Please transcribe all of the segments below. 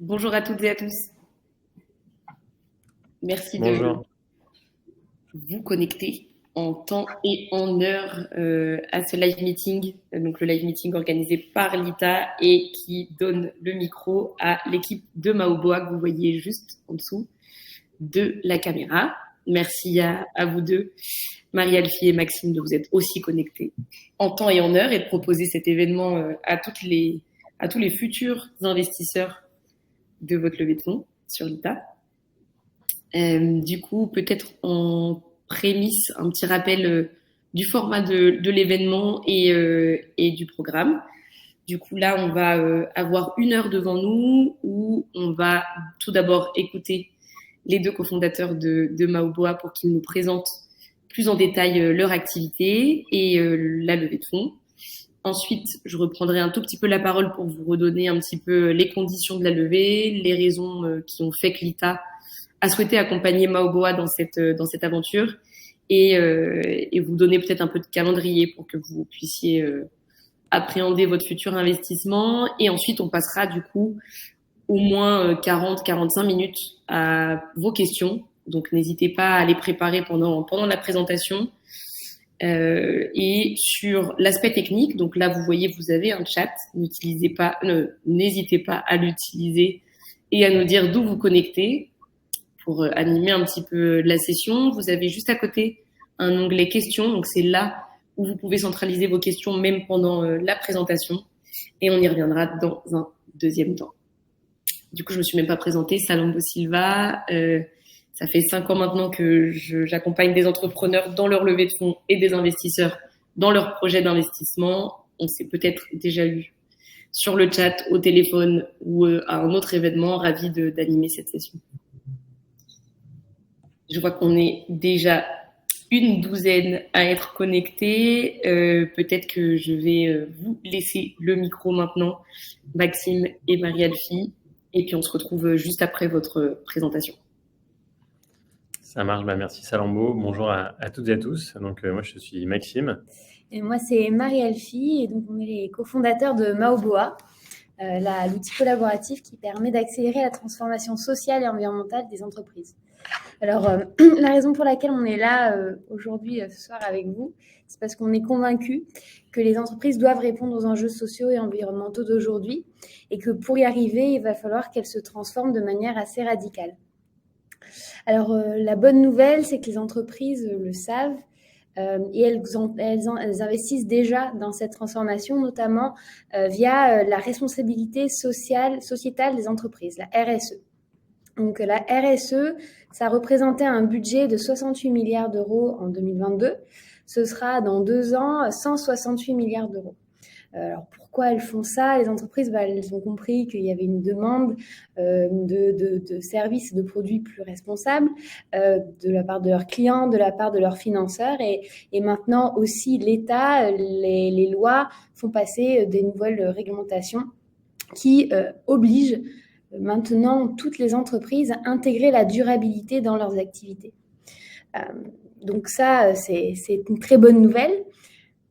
Bonjour à toutes et à tous. Merci de Bonjour. vous connecter en temps et en heure à ce live meeting. Donc le live meeting organisé par l'ITA et qui donne le micro à l'équipe de Maoboa que vous voyez juste en dessous de la caméra. Merci à vous deux, Marie-Alfie et Maxime, de vous être aussi connectés en temps et en heure et de proposer cet événement à tous les futurs investisseurs de votre levée de fonds sur l'ITA. Du coup, peut-être en prémisse, un petit rappel du format de l'événement et du programme. Du coup, là, on va avoir 1 heure devant nous où on va tout d'abord écouter les deux cofondateurs de Maoboa pour qu'ils nous présentent plus en détail leur activité et la levée de fonds. Ensuite, je reprendrai un tout petit peu la parole pour vous redonner un petit peu les conditions de la levée, les raisons qui ont fait que l'ITA a souhaité accompagner Maoboa dans cette aventure et vous donner peut-être un peu de calendrier pour que vous puissiez appréhender votre futur investissement. Et ensuite, on passera du coup au moins 40-45 minutes à vos questions. Donc, n'hésitez pas à les préparer pendant la présentation. Et sur l'aspect technique, donc là, vous voyez, vous avez un chat. N'hésitez pas à l'utiliser et à nous dire d'où vous connectez pour animer un petit peu la session. Vous avez juste à côté un onglet questions. Donc, c'est là où vous pouvez centraliser vos questions même pendant la présentation. Et on y reviendra dans un deuxième temps. Du coup, je me suis même pas présentée. Salambo Silva. Ça fait 5 ans maintenant que j'accompagne des entrepreneurs dans leur levée de fonds et des investisseurs dans leurs projets d'investissement. On s'est peut-être déjà eu sur le chat, au téléphone ou à un autre événement. Ravi d'animer cette session. Je vois qu'on est déjà une douzaine à être connectés. Peut-être que je vais vous laisser le micro maintenant, Maxime et Marie-Alfie. Et puis on se retrouve juste après votre présentation. Ça marche, merci Salambo. Bonjour à toutes et à tous. Donc moi je suis Maxime. Et moi c'est Marie-Alfie et donc on est les cofondateurs de Maoboa, l'outil collaboratif qui permet d'accélérer la transformation sociale et environnementale des entreprises. Alors la raison pour laquelle on est là aujourd'hui ce soir avec vous, c'est parce qu'on est convaincus que les entreprises doivent répondre aux enjeux sociaux et environnementaux d'aujourd'hui et que pour y arriver, il va falloir qu'elles se transforment de manière assez radicale. Alors, la bonne nouvelle, c'est que les entreprises le savent et elles investissent déjà dans cette transformation, notamment via la responsabilité sociétale des entreprises, la RSE. Donc, la RSE, ça représentait un budget de 68 milliards d'euros en 2022. Ce sera dans 2 ans 168 milliards d'euros. Alors pourquoi elles font ça? Les entreprises, elles ont compris qu'il y avait une demande de services et de produits plus responsables de la part de leurs clients, de la part de leurs financeurs et maintenant aussi l'État, les lois font passer des nouvelles réglementations qui obligent maintenant toutes les entreprises à intégrer la durabilité dans leurs activités. Donc ça, c'est une très bonne nouvelle.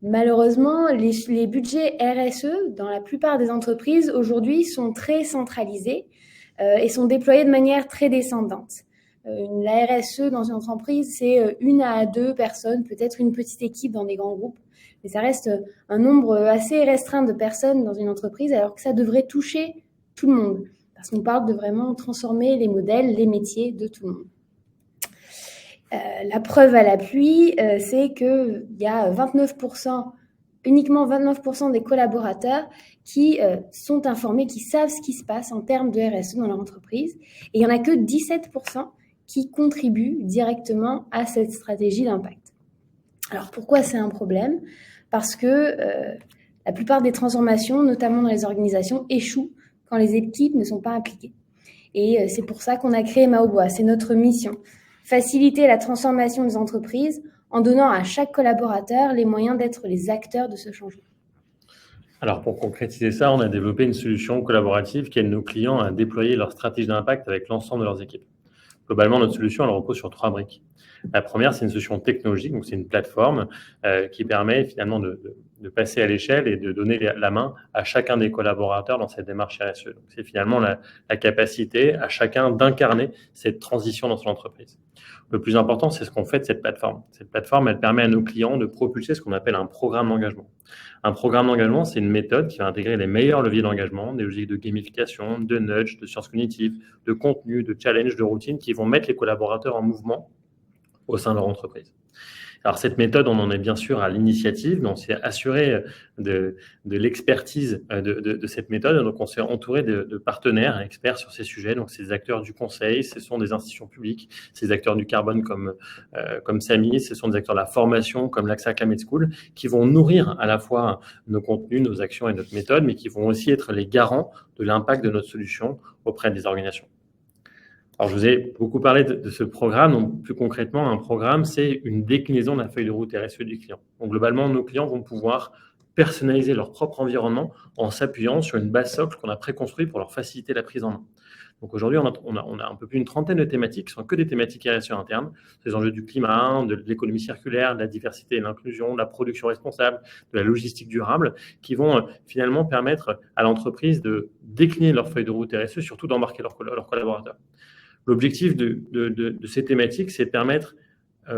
Malheureusement, les budgets RSE dans la plupart des entreprises aujourd'hui sont très centralisés et sont déployés de manière très descendante. La RSE dans une entreprise, c'est 1 à 2 personnes, peut-être une petite équipe dans des grands groupes, mais ça reste un nombre assez restreint de personnes dans une entreprise alors que ça devrait toucher tout le monde parce qu'on parle de vraiment transformer les modèles, les métiers de tout le monde. La preuve à l'appui, c'est qu'il y a uniquement 29% des collaborateurs qui sont informés, qui savent ce qui se passe en termes de RSE dans leur entreprise. Et il n'y en a que 17% qui contribuent directement à cette stratégie d'impact. Alors pourquoi c'est un problème? Parce que la plupart des transformations, notamment dans les organisations, échouent quand les équipes ne sont pas impliquées. Et c'est pour ça qu'on a créé Maoboa, c'est notre mission. Faciliter la transformation des entreprises en donnant à chaque collaborateur les moyens d'être les acteurs de ce changement. Alors pour concrétiser ça, on a développé une solution collaborative qui aide nos clients à déployer leur stratégie d'impact avec l'ensemble de leurs équipes. Globalement, notre solution, elle repose sur 3 briques. La première, c'est une solution technologique, donc c'est une plateforme qui permet finalement de passer à l'échelle et de donner la main à chacun des collaborateurs dans cette démarche RSE. Donc, c'est finalement la capacité à chacun d'incarner cette transition dans son entreprise. Le plus important, c'est ce qu'on fait de cette plateforme. Cette plateforme, elle permet à nos clients de propulser ce qu'on appelle un programme d'engagement. Un programme d'engagement, c'est une méthode qui va intégrer les meilleurs leviers d'engagement, des logiques de gamification, de nudge, de sciences cognitives, de contenu, de challenge, de routine, qui vont mettre les collaborateurs en mouvement au sein de leur entreprise. Alors, cette méthode, on en est bien sûr à l'initiative, mais on s'est assuré de l'expertise de cette méthode. Donc, on s'est entouré de partenaires experts sur ces sujets. Donc, ces acteurs du conseil, ce sont des institutions publiques, ces acteurs du carbone comme Samy, ce sont des acteurs de la formation comme l'AXA Climate School, qui vont nourrir à la fois nos contenus, nos actions et notre méthode, mais qui vont aussi être les garants de l'impact de notre solution auprès des organisations. Alors, je vous ai beaucoup parlé de ce programme. Donc, plus concrètement, un programme, c'est une déclinaison de la feuille de route RSE du client. Donc, globalement, nos clients vont pouvoir personnaliser leur propre environnement en s'appuyant sur une base socle qu'on a préconstruite pour leur faciliter la prise en main. Donc, aujourd'hui, on a un peu plus d'une trentaine de thématiques qui sont que des thématiques RSE internes. Les enjeux du climat, de l'économie circulaire, de la diversité et l'inclusion, de la production responsable, de la logistique durable, qui vont finalement permettre à l'entreprise de décliner leur feuille de route RSE, surtout d'embarquer leurs collaborateurs. L'objectif de ces thématiques, c'est de permettre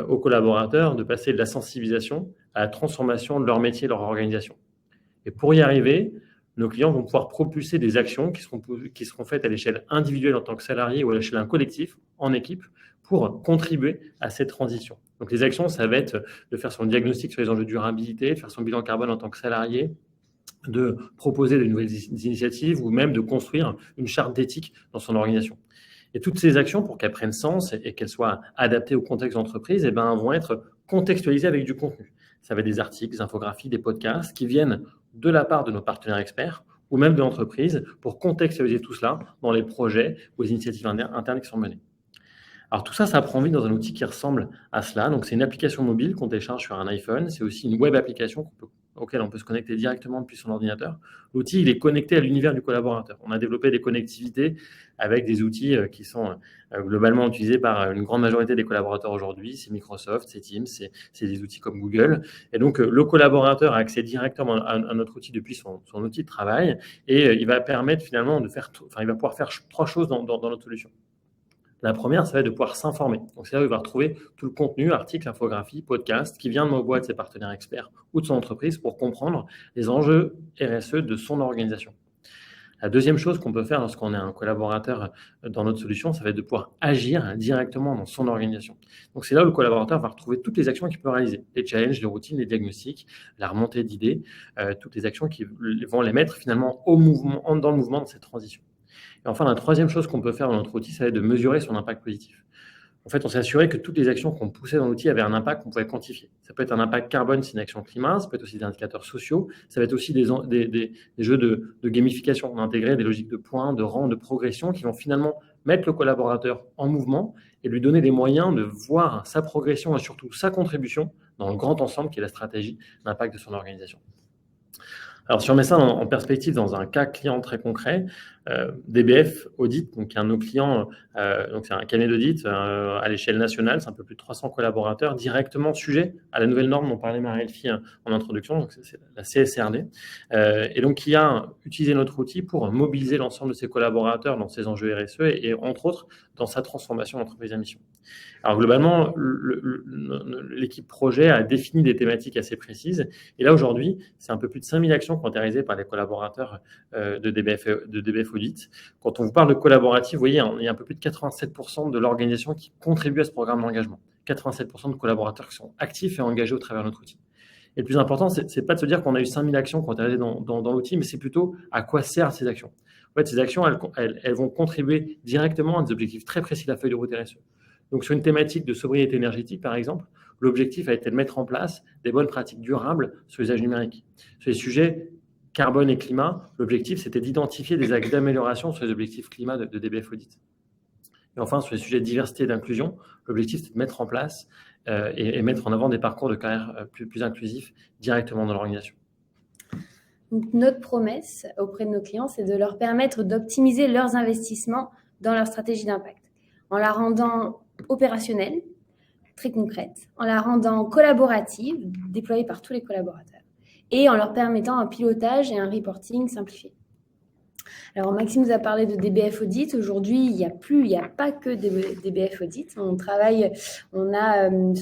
aux collaborateurs de passer de la sensibilisation à la transformation de leur métier, de leur organisation. Et pour y arriver, nos clients vont pouvoir propulser des actions qui seront faites à l'échelle individuelle en tant que salarié ou à l'échelle d'un collectif, en équipe, pour contribuer à cette transition. Donc les actions, ça va être de faire son diagnostic sur les enjeux de durabilité, de faire son bilan carbone en tant que salarié, de proposer de nouvelles initiatives ou même de construire une charte d'éthique dans son organisation. Et toutes ces actions, pour qu'elles prennent sens et qu'elles soient adaptées au contexte d'entreprise, vont être contextualisées avec du contenu. Ça va être des articles, des infographies, des podcasts qui viennent de la part de nos partenaires experts ou même de l'entreprise pour contextualiser tout cela dans les projets ou les initiatives internes qui sont menées. Alors tout ça, ça prend vie dans un outil qui ressemble à cela. Donc c'est une application mobile qu'on télécharge sur un iPhone. C'est aussi une web application auquel on peut se connecter directement depuis son ordinateur. L'outil, il est connecté à l'univers du collaborateur. On a développé des connectivités avec des outils qui sont globalement utilisés par une grande majorité des collaborateurs aujourd'hui. C'est Microsoft, c'est Teams, c'est des outils comme Google. Et donc, le collaborateur a accès directement à notre outil depuis son outil de travail et il va permettre finalement il va pouvoir faire trois choses dans notre solution. La première, ça va être de pouvoir s'informer. Donc, c'est là où il va retrouver tout le contenu, articles, infographies, podcasts, qui vient de Maubois, de ses partenaires experts ou de son entreprise pour comprendre les enjeux RSE de son organisation. La deuxième chose qu'on peut faire lorsqu'on est un collaborateur dans notre solution, ça va être de pouvoir agir directement dans son organisation. Donc, c'est là où le collaborateur va retrouver toutes les actions qu'il peut réaliser, les challenges, les routines, les diagnostics, la remontée d'idées, toutes les actions qui vont les mettre finalement dans le mouvement de cette transition. Et enfin, la troisième chose qu'on peut faire dans notre outil, ça va être de mesurer son impact positif. En fait, on s'est assuré que toutes les actions qu'on poussait dans l'outil avaient un impact qu'on pouvait quantifier. Ça peut être un impact carbone, c'est une action climat, ça peut être aussi des indicateurs sociaux, ça va être aussi des jeux de gamification. On a intégré des logiques de points, de rang, de progression qui vont finalement mettre le collaborateur en mouvement et lui donner les moyens de voir sa progression et surtout sa contribution dans le grand ensemble qui est la stratégie d'impact de son organisation. Alors, si on met ça en perspective dans un cas client très concret, DBF Audit, donc un de nos clients, donc c'est un cabinet d'audit à l'échelle nationale, c'est un peu plus de 300 collaborateurs directement sujets à la nouvelle norme dont parlait Marie-Elfie en introduction, donc c'est la CSRD, et donc qui a utilisé notre outil pour mobiliser l'ensemble de ses collaborateurs dans ses enjeux RSE et entre autres dans sa transformation d'entreprise à mission. Alors globalement, l'équipe projet a défini des thématiques assez précises et là aujourd'hui, c'est un peu plus de 5000 actions qui ont été réalisées par les collaborateurs de DBF Audit. Quand on vous parle de collaboratif, vous voyez, il y a un peu plus de 87% de l'organisation qui contribue à ce programme d'engagement. 87% de collaborateurs qui sont actifs et engagés au travers de notre outil. Et le plus important, c'est pas de se dire qu'on a eu 5000 actions qui ont été réalisées dans l'outil, mais c'est plutôt à quoi servent ces actions. En fait, ces actions, elles vont contribuer directement à des objectifs très précis de la feuille de route RSE. Donc, sur une thématique de sobriété énergétique, par exemple, l'objectif a été de mettre en place des bonnes pratiques durables sur l'usage numérique. Sur les sujets carbone et climat, l'objectif, c'était d'identifier des axes d'amélioration sur les objectifs climat de DBF Audit. Et enfin, sur les sujets de diversité et d'inclusion, l'objectif, c'est de mettre en place et mettre en avant des parcours de carrière plus inclusifs directement dans l'organisation. Donc, notre promesse auprès de nos clients, c'est de leur permettre d'optimiser leurs investissements dans leur stratégie d'impact, en la rendant opérationnelle, très concrète, en la rendant collaborative, déployée par tous les collaborateurs, et en leur permettant un pilotage et un reporting simplifié. Alors, Maxime nous a parlé de DBF Audit. Aujourd'hui, il n'y a pas que des DBF Audit. Ce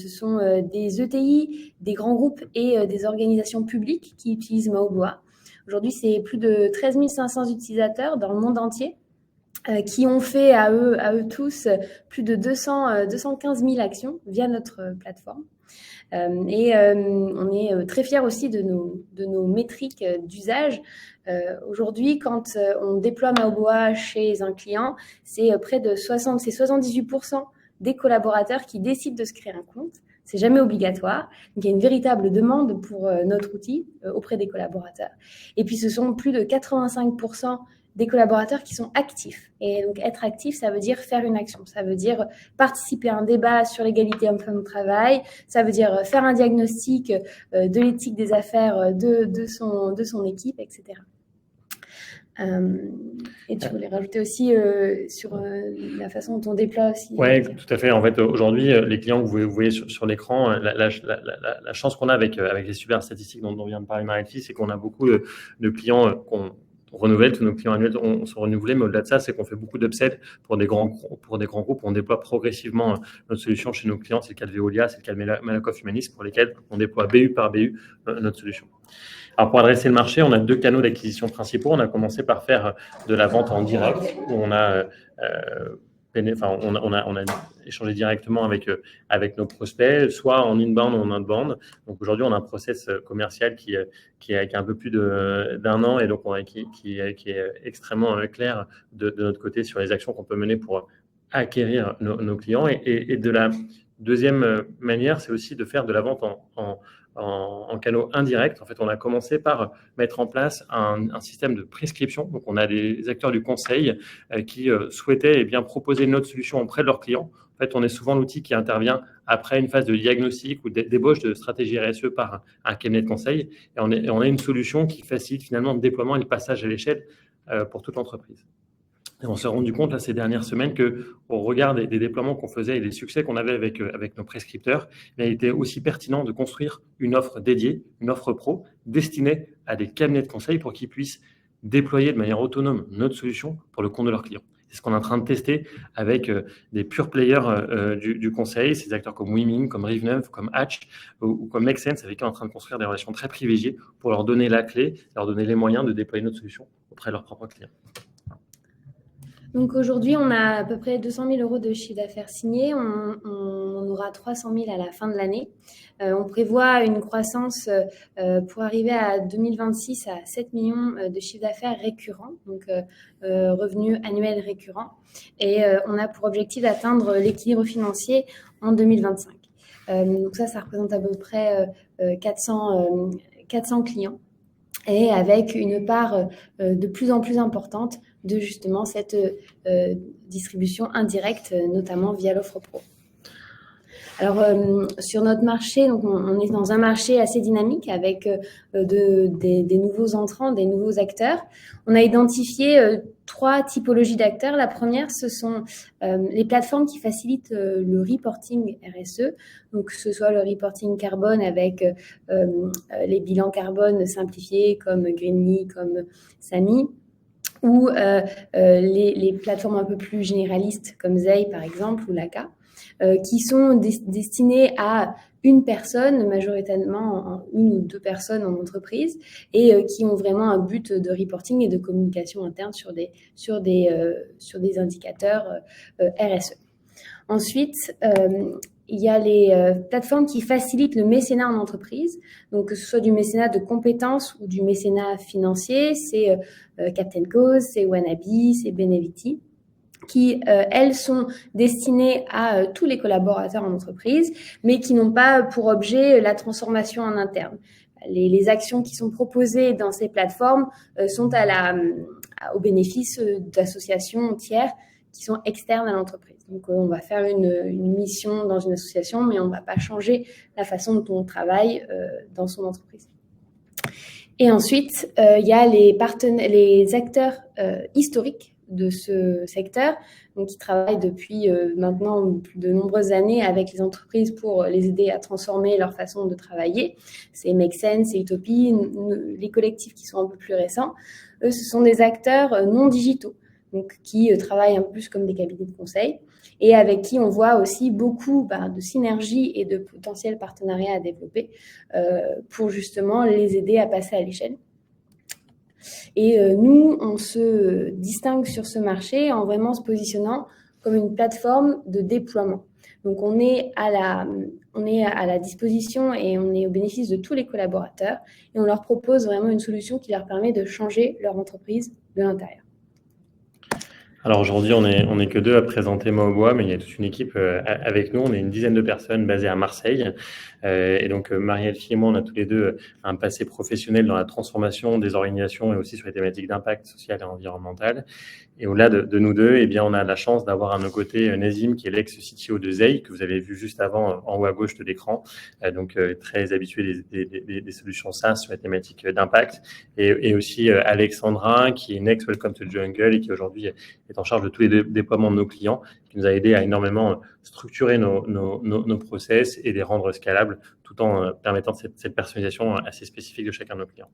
sont des ETI, des grands groupes et des organisations publiques qui utilisent Maoboa. Aujourd'hui, c'est plus de 13 500 utilisateurs dans le monde entier qui ont fait à eux tous plus de 215 000 actions via notre plateforme. On est très fiers aussi de nos métriques d'usage. Aujourd'hui, quand on déploie Maoboa chez un client, c'est près de 78% des collaborateurs qui décident de se créer un compte. C'est jamais obligatoire. Donc, il y a une véritable demande pour notre outil auprès des collaborateurs. Et puis, ce sont plus de 85% des collaborateurs qui sont actifs. Et donc, être actif, ça veut dire faire une action. Ça veut dire participer à un débat sur l'égalité homme-femme au travail. Ça veut dire faire un diagnostic de l'éthique des affaires de son équipe, etc. Et tu voulais rajouter aussi sur la façon dont on déploie aussi. Oui, tout à fait. En fait, aujourd'hui, les clients que vous voyez sur l'écran, la chance qu'on a avec les super statistiques dont vient de parler Marie-Elfie, c'est qu'on a beaucoup de clients qu'on renouvelle, tous nos clients annuels sont renouvelés, mais au-delà de ça, c'est qu'on fait beaucoup d'upsell pour des grands groupes. On déploie progressivement notre solution chez nos clients. C'est le cas de Veolia, c'est le cas de Malakoff Humanis, pour lesquels on déploie BU par BU notre solution. Alors, pour adresser le marché, on a 2 canaux d'acquisition principaux. On a commencé par faire de la vente en direct, où on a échangé directement avec nos prospects, soit en inbound ou en outbound. Donc aujourd'hui, on a un process commercial qui a un peu plus d'un an et donc qui est extrêmement clair de notre côté sur les actions qu'on peut mener pour acquérir nos clients. Et de la deuxième manière, c'est aussi de faire de la vente en canaux indirects. En fait, on a commencé par mettre en place un système de prescription. Donc, on a des acteurs du conseil qui souhaitaient proposer notre solution auprès de leurs clients. En fait, on est souvent l'outil qui intervient après une phase de diagnostic ou d'ébauche de stratégie RSE par un cabinet de conseil. Et on a une solution qui facilite finalement le déploiement et le passage à l'échelle pour toute l'entreprise. Et on s'est rendu compte là, ces dernières semaines qu'au regard des déploiements qu'on faisait et des succès qu'on avait avec nos prescripteurs, il était aussi pertinent de construire une offre dédiée, une offre pro, destinée à des cabinets de conseil pour qu'ils puissent déployer de manière autonome notre solution pour le compte de leurs clients. C'est ce qu'on est en train de tester avec des pure players du conseil, ces acteurs comme Wiming, comme Rive9, comme Hatch ou comme Make Sense, avec qui on est en train de construire des relations très privilégiées pour leur donner la clé, leur donner les moyens de déployer notre solution auprès de leurs propres clients. Donc aujourd'hui, on a à peu près 200 000 euros de chiffre d'affaires signé. On aura 300 000 à la fin de l'année. On prévoit une croissance pour arriver à 2026 à 7 millions de chiffre d'affaires récurrent, donc revenus annuels récurrents. Et on a pour objectif d'atteindre l'équilibre financier en 2025. Donc ça représente à peu près 400 clients et avec une part de plus en plus importante de justement cette distribution indirecte, notamment via l'offre pro. Alors, sur notre marché, donc on est dans un marché assez dynamique avec des nouveaux entrants, des nouveaux acteurs. On a identifié 3 typologies d'acteurs. La première, ce sont les plateformes qui facilitent le reporting RSE, donc que ce soit le reporting carbone avec les bilans carbone simplifiés comme Greenly, comme Sami, ou les plateformes un peu plus généralistes comme Zei par exemple ou Laka, qui sont destinées à une personne, majoritairement une ou 2 personnes en entreprise, et qui ont vraiment un but de reporting et de communication interne sur des indicateurs RSE. Ensuite, il y a les plateformes qui facilitent le mécénat en entreprise, donc que ce soit du mécénat de compétences ou du mécénat financier, c'est Captain Cause, c'est Wannabe, c'est Benevity, qui, elles, sont destinées à tous les collaborateurs en entreprise, mais qui n'ont pas pour objet la transformation en interne. Les actions qui sont proposées dans ces plateformes sont au bénéfice d'associations tiers qui sont externes à l'entreprise. Donc, on va faire une mission dans une association, mais on ne va pas changer la façon dont on travaille dans son entreprise. Et ensuite, il y a les acteurs historiques de ce secteur, donc qui travaille depuis maintenant de nombreuses années avec les entreprises pour les aider à transformer leur façon de travailler. C'est Make Sense, c'est Utopie, les collectifs qui sont un peu plus récents. Eux, ce sont des acteurs non digitaux, donc qui travaillent un peu plus comme des cabinets de conseil et avec qui on voit aussi beaucoup de synergies et de potentiels partenariats à développer pour justement les aider à passer à l'échelle. Et nous, on se distingue sur ce marché en vraiment se positionnant comme une plateforme de déploiement. Donc, on est à la disposition et on est au bénéfice de tous les collaborateurs et on leur propose vraiment une solution qui leur permet de changer leur entreprise de l'intérieur. Alors aujourd'hui, on est que deux à présenter Maoboa, mais il y a toute une équipe avec nous. On est une dizaine de personnes basées à Marseille. Et donc, Marie-Elfie et moi, on a tous les deux un passé professionnel dans la transformation des organisations et aussi sur les thématiques d'impact social et environnemental. Et au-delà de nous deux, eh bien, on a la chance d'avoir à nos côtés Nazim, qui est l'ex-CTO de Zei, que vous avez vu juste avant en haut à gauche de l'écran. Donc, très habitué des solutions SaaS sur les thématiques d'impact. Et aussi Alexandra, qui est une ex-Welcome to the Jungle et qui aujourd'hui est en charge de tous les déploiements de nos clients, qui nous a aidé à énormément structurer nos process et les rendre scalables tout en permettant cette personnalisation assez spécifique de chacun de nos clients.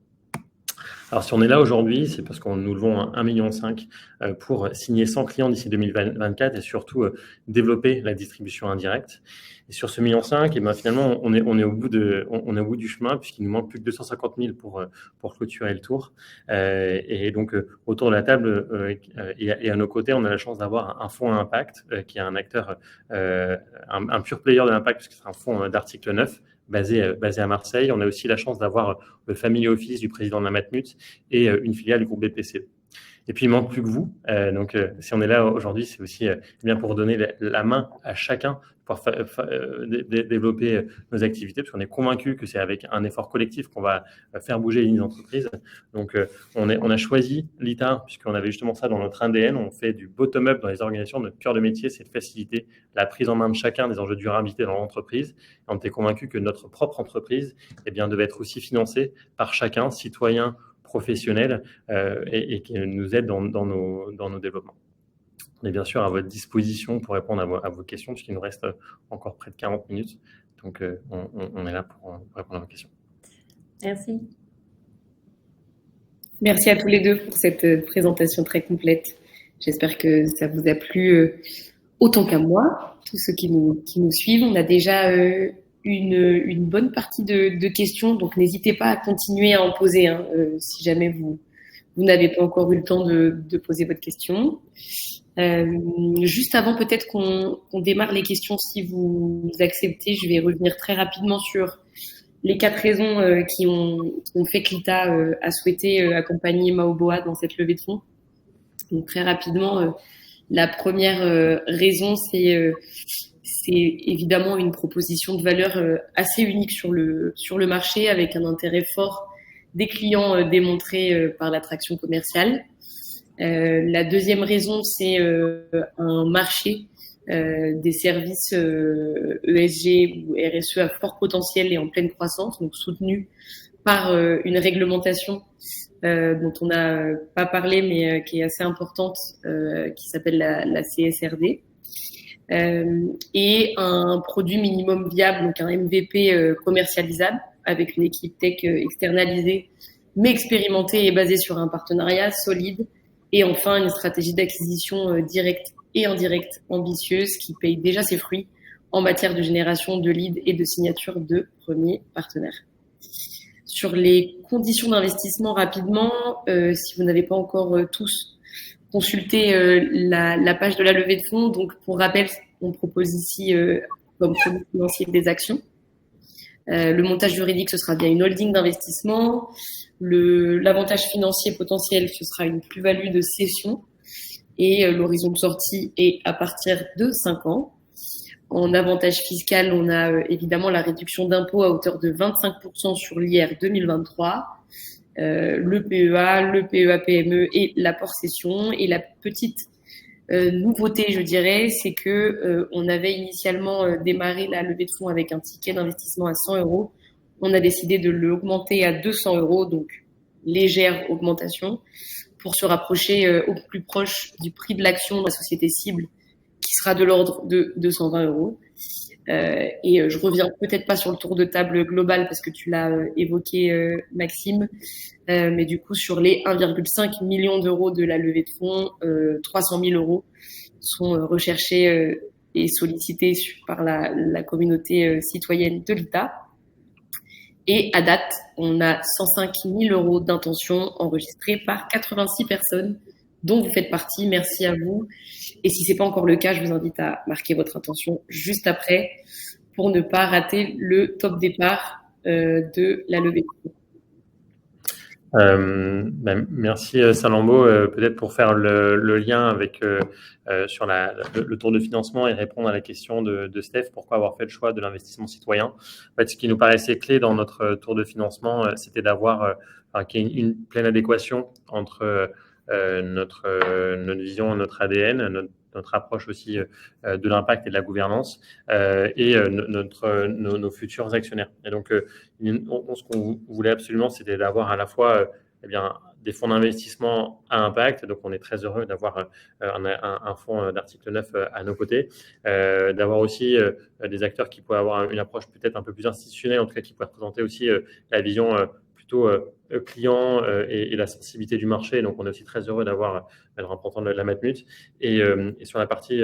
Alors, si on est là aujourd'hui, c'est parce qu'on nous levons 1,5 million pour signer 100 clients d'ici 2024 et surtout développer la distribution indirecte. Et sur ce 1,5 million, et ben finalement, on est au bout du chemin puisqu'il nous manque plus que 250 000 pour clôturer le tour. Et donc, autour de la table et à nos côtés, on a la chance d'avoir un fonds à impact qui est un acteur, un pure player de l'impact puisque c'est un fonds d'article 9. Basé à Marseille. On a aussi la chance d'avoir le family office du président de la Matmut et une filiale du groupe BPCE. Et puis, il ne manque plus que vous. Donc, si on est là aujourd'hui, c'est aussi bien pour donner la main à chacun pour développer nos activités, parce qu'on est convaincu que c'est avec un effort collectif qu'on va faire bouger les lignes d'entreprise. Donc, on a choisi l'ITA, puisqu'on avait justement ça dans notre ADN. On fait du bottom-up dans les organisations. Notre cœur de métier, c'est de faciliter la prise en main de chacun des enjeux de durabilité dans l'entreprise. Et on était convaincu que notre propre entreprise devait être aussi financée par chacun, citoyen, professionnel, et qui nous aide dans nos développements. On est bien sûr à votre disposition pour répondre à vos questions, puisqu'il nous reste encore près de 40 minutes. Donc, on est là pour répondre à vos questions. Merci. Merci à tous les deux pour cette présentation très complète. J'espère que ça vous a plu autant qu'à moi, tous ceux qui nous suivent. On a déjà une bonne partie de questions, donc n'hésitez pas à continuer à en poser si jamais vous n'avez pas encore eu le temps de poser votre question. Juste avant peut-être qu'on démarre les questions, si vous acceptez, je vais revenir très rapidement sur les 4 raisons qui ont fait que l'ITA a souhaité accompagner Maoboa dans cette levée de fonds. Donc très rapidement, la première raison, c'est évidemment une proposition de valeur assez unique sur le marché, avec un intérêt fort des clients démontré par l'attraction commerciale. La deuxième raison, c'est un marché des services ESG ou RSE à fort potentiel et en pleine croissance, donc soutenu par une réglementation dont on n'a pas parlé, mais qui est assez importante, qui s'appelle la CSRD. Et un produit minimum viable, donc un MVP commercialisable, avec une équipe tech externalisée, mais expérimentée et basée sur un partenariat solide. Et enfin, une stratégie d'acquisition directe et indirecte ambitieuse qui paye déjà ses fruits en matière de génération de leads et de signature de premiers partenaires. Sur les conditions d'investissement rapidement, si vous n'avez pas encore tous consulté la page de la levée de fonds, donc pour rappel, on propose ici comme produit financier des actions. Le montage juridique, ce sera bien une holding d'investissement. L'avantage financier potentiel, ce sera une plus-value de cession. Et l'horizon de sortie est à partir de 5 ans. En avantage fiscal, on a évidemment la réduction d'impôt à hauteur de 25% sur l'IR 2023, le PEA, le PEA-PME et l'apport cession. Et la petite nouveauté, je dirais, c'est que on avait initialement démarré la levée de fonds avec un ticket d'investissement à 100 €. On a décidé de l'augmenter à 200 €, donc légère augmentation, pour se rapprocher au plus proche du prix de l'action de la société cible, qui sera de l'ordre de 220 euros. Je reviens peut-être pas sur le tour de table global parce que tu l'as évoqué, Maxime, mais du coup sur les 1,5 million d'euros de la levée de fonds, 300 000 euros sont recherchés et sollicités par la communauté citoyenne de l'ITA. Et à date, on a 105 000 euros d'intention enregistrés par 86 personnes, dont vous faites partie. Merci à vous. Et si ce n'est pas encore le cas, je vous invite à marquer votre intention juste après pour ne pas rater le top départ de la levée de fonds. Merci Salambo. Peut-être pour faire le lien avec sur le tour de financement et répondre à la question de Steph, pourquoi avoir fait le choix de l'investissement citoyen. En fait, ce qui nous paraissait clé dans notre tour de financement, c'était d'avoir qu'il y ait une pleine adéquation entre notre vision, notre ADN, notre approche aussi de l'impact et de la gouvernance et nos futurs actionnaires. Et donc, ce qu'on voulait absolument, c'était d'avoir à la fois des fonds d'investissement à impact. Donc, on est très heureux d'avoir un fonds d'article 9 à nos côtés, d'avoir aussi des acteurs qui pourraient avoir une approche peut-être un peu plus institutionnelle, en tout cas qui pourraient représenter aussi la vision plutôt client et la sensibilité du marché. Donc, on est aussi très heureux d'avoir le représentant de la Matmut. Et sur la partie